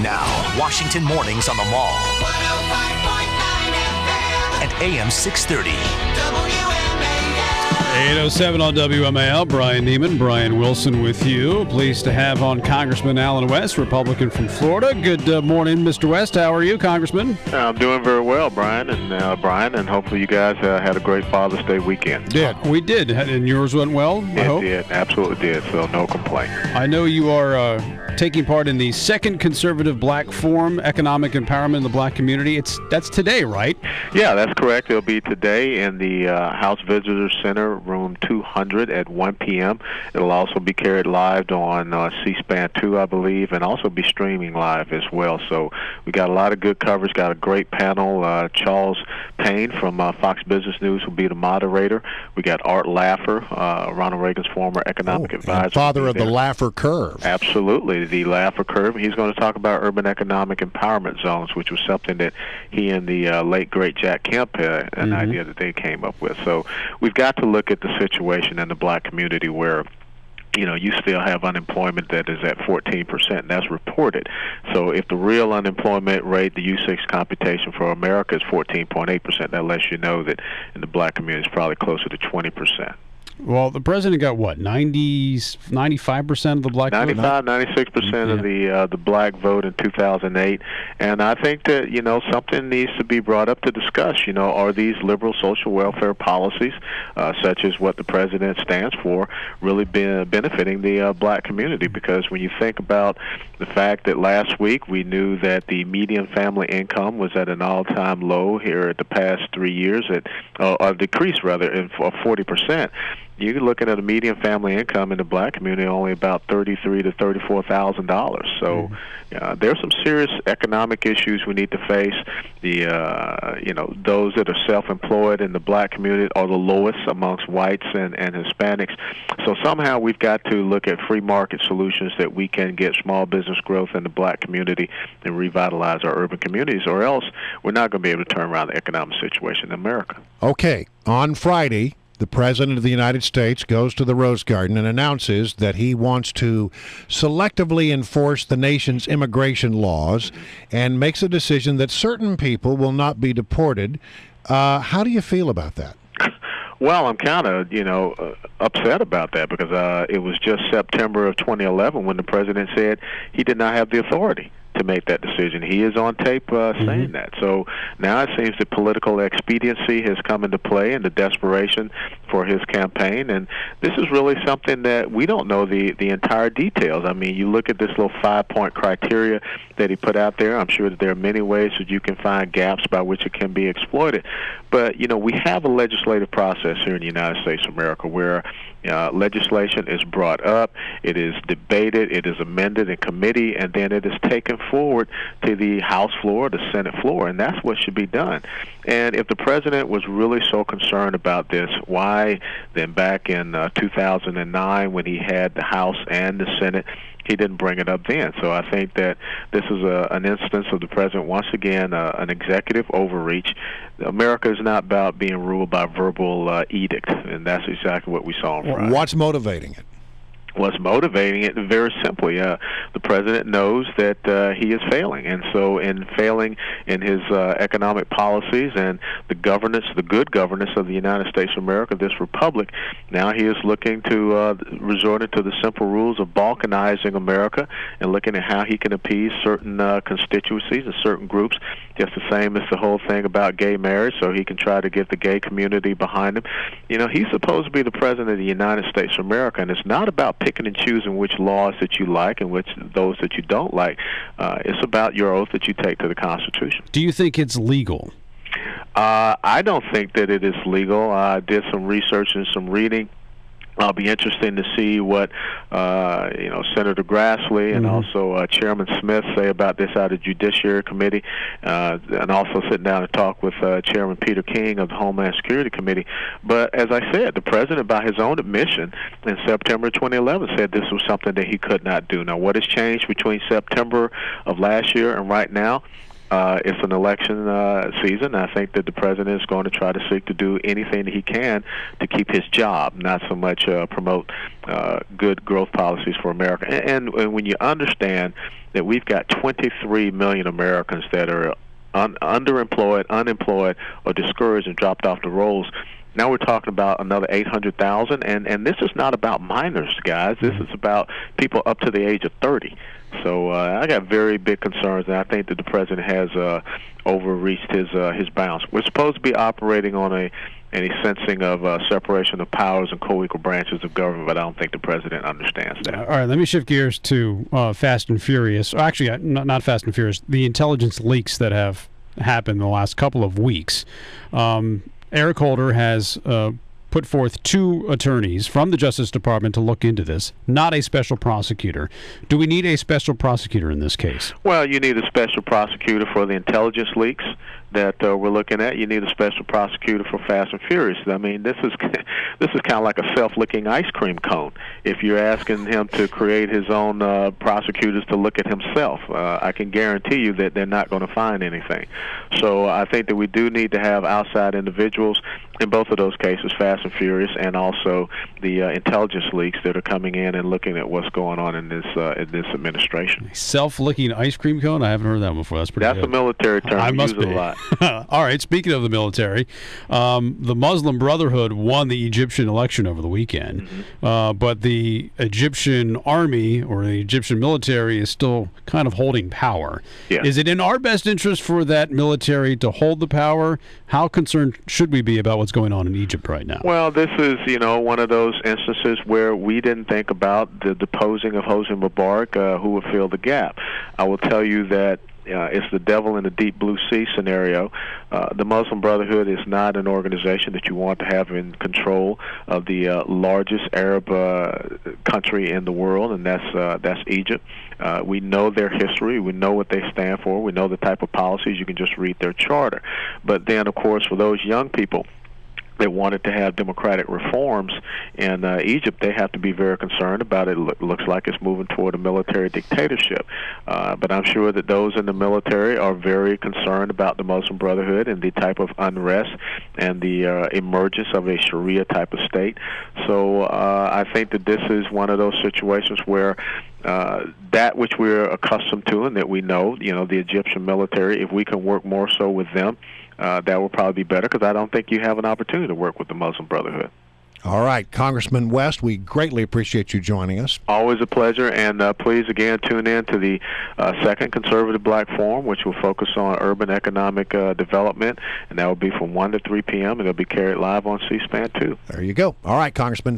Now, Washington Mornings on the Mall. 105.9 FM. And AM 630. WMAL. 8:07 on WMAL. Brian Neiman, Brian Wilson with you. Pleased to have on Congressman Allent West, Republican from Florida. Good morning, Mr. West. How are you, Congressman? I'm doing very well, Brian, and hopefully you guys had a great Father's Day weekend. We did, and yours went well, I hope? It did, absolutely did, so no complaint. I know you are taking part in the second Conservative Black Forum, Economic Empowerment in the Black Community. That's today, right? Yeah, that's correct. It'll be today in the House Visitor Center, room 200 at 1 p.m. It'll also be carried live on C-SPAN 2, I believe, and also be streaming live as well. So we got a lot of good coverage, got a great panel. Charles Payne from Fox Business News will be the moderator. We got Art Laffer, Ronald Reagan's former economic advisor. Father of the Laffer Curve. Absolutely, the Laffer Curve. He's going to talk about urban economic empowerment zones, which was something that he and the late, great Jack Kemp had an idea that they came up with. So we've got to look at the situation in the black community where you still have unemployment that is at 14%, and that's reported. So if the real unemployment rate, the U6 computation for America is 14.8%, that lets you know that in the black community it's probably closer to 20%. Well, the president got what, 95% of the black vote? 96% of the black vote in 2008, and I think that something needs to be brought up to discuss. Are these liberal social welfare policies, such as what the president stands for, really benefiting the black community? Because when you think about the fact that last week we knew that the median family income was at an all-time low here at the past 3 years, or decreased rather, of 40%. You're looking at a median family income in the black community only about $33,000 to $34,000. So there's some serious economic issues we need to face. Those that are self-employed in the black community are the lowest amongst whites and Hispanics. So somehow we've got to look at free market solutions that we can get small business growth in the black community and revitalize our urban communities, or else we're not going to be able to turn around the economic situation in America. Okay, on Friday, the President of the United States goes to the Rose Garden and announces that he wants to selectively enforce the nation's immigration laws and makes a decision that certain people will not be deported. How do you feel about that? Well, I'm kind of, upset about that because it was just September of 2011 when the President said he did not have the authority to make that decision. He is on tape saying that. So now it seems that political expediency has come into play and the desperation for his campaign. And this is really something that we don't know the entire details. I mean, you look at this little 5-point criteria that he put out there. I'm sure that there are many ways that you can find gaps by which it can be exploited. But, we have a legislative process here in the United States of America where legislation is brought up, it is debated, it is amended in committee, and then it is taken forward to the House floor, the Senate floor, and that's what should be done. And if the president was really so concerned about this, why then back in 2009 when he had the House and the Senate, he didn't bring it up then? So I think that this is an instance of the president, once again, an executive overreach. America is not about being ruled by verbal edict, and that's exactly what we saw on Friday. What's motivating it? What's motivating it? Very simply, the president knows that he is failing, and so in failing in his economic policies and the governance, the good governance of the United States of America, this republic, now he is looking to resort to the simple rules of balkanizing America and looking at how he can appease certain constituencies and certain groups, just the same as the whole thing about gay marriage, so he can try to get the gay community behind him. He's supposed to be the president of the United States of America, and it's not about picking and choosing which laws that you like and which those that you don't like. It's about your oath that you take to the Constitution. Do you think it's legal? I don't think that it is legal. I did some research and some reading. I'll be interested to see what Senator Grassley and also Chairman Smith say about this out of the Judiciary Committee, and also sit down and talk with Chairman Peter King of the Homeland Security Committee. But as I said, the president, by his own admission in September 2011, said this was something that he could not do. Now, what has changed between September of last year and right now? it's an election season. I think that the president is going to try to seek to do anything that he can to keep his job, not so much promote good growth policies for America. And when you understand that we've got 23 million Americans that are underemployed, unemployed, or discouraged and dropped off the rolls, now we're talking about another 800,000, and this is not about minors, guys. This is about people up to the age of 30. So I got very big concerns, and I think that the president has overreached his bounds. We're supposed to be operating on a sensing of separation of powers and co-equal branches of government, but I don't think the president understands that. All right, let me shift gears to Fast and Furious. Actually, not Fast and Furious, the intelligence leaks that have happened in the last couple of weeks. Eric Holder has put forth 2 attorneys from the Justice Department to look into this, not a special prosecutor. Do we need a special prosecutor in this case? Well, you need a special prosecutor for the intelligence leaks that we're looking at. You need a special prosecutor for Fast and Furious. I mean, this is kind of like a self-licking ice cream cone. If you're asking him to create his own prosecutors to look at himself, I can guarantee you that they're not going to find anything. So I think that we do need to have outside individuals in both of those cases, Fast and Furious, and also the intelligence leaks that are coming in and looking at what's going on in this administration. Self-licking ice cream cone? I haven't heard that before. That's pretty good. That's a military term. I must use be. It a lot. All right, speaking of the military, the Muslim Brotherhood won the Egyptian election over the weekend, but the Egyptian army or the Egyptian military is still kind of holding power. Yeah. Is it in our best interest for that military to hold the power? How concerned should we be about what's going on in Egypt right now? Well, this is, one of those instances where we didn't think about the deposing of Hosni Mubarak, who would fill the gap. I will tell you that it's the devil in the deep blue sea scenario. The Muslim Brotherhood is not an organization that you want to have in control of the largest Arab country in the world, and that's Egypt. We know their history. We know what they stand for. We know the type of policies. You can just read their charter. But then, of course, for those young people that wanted to have democratic reforms in Egypt, they have to be very concerned about it. Looks like it's moving toward a military dictatorship. But I'm sure that those in the military are very concerned about the Muslim Brotherhood and the type of unrest and the emergence of a Sharia type of state. So I think that this is one of those situations where that which we're accustomed to and that we know, the Egyptian military, if we can work more so with them, that will probably be better, because I don't think you have an opportunity to work with the Muslim Brotherhood. All right, Congressman West, we greatly appreciate you joining us. Always a pleasure, and please, again, tune in to the second Conservative Black Forum, which will focus on urban economic development, and that will be from 1 to 3 p.m., and it'll be carried live on C-SPAN 2. There you go. All right, Congressman.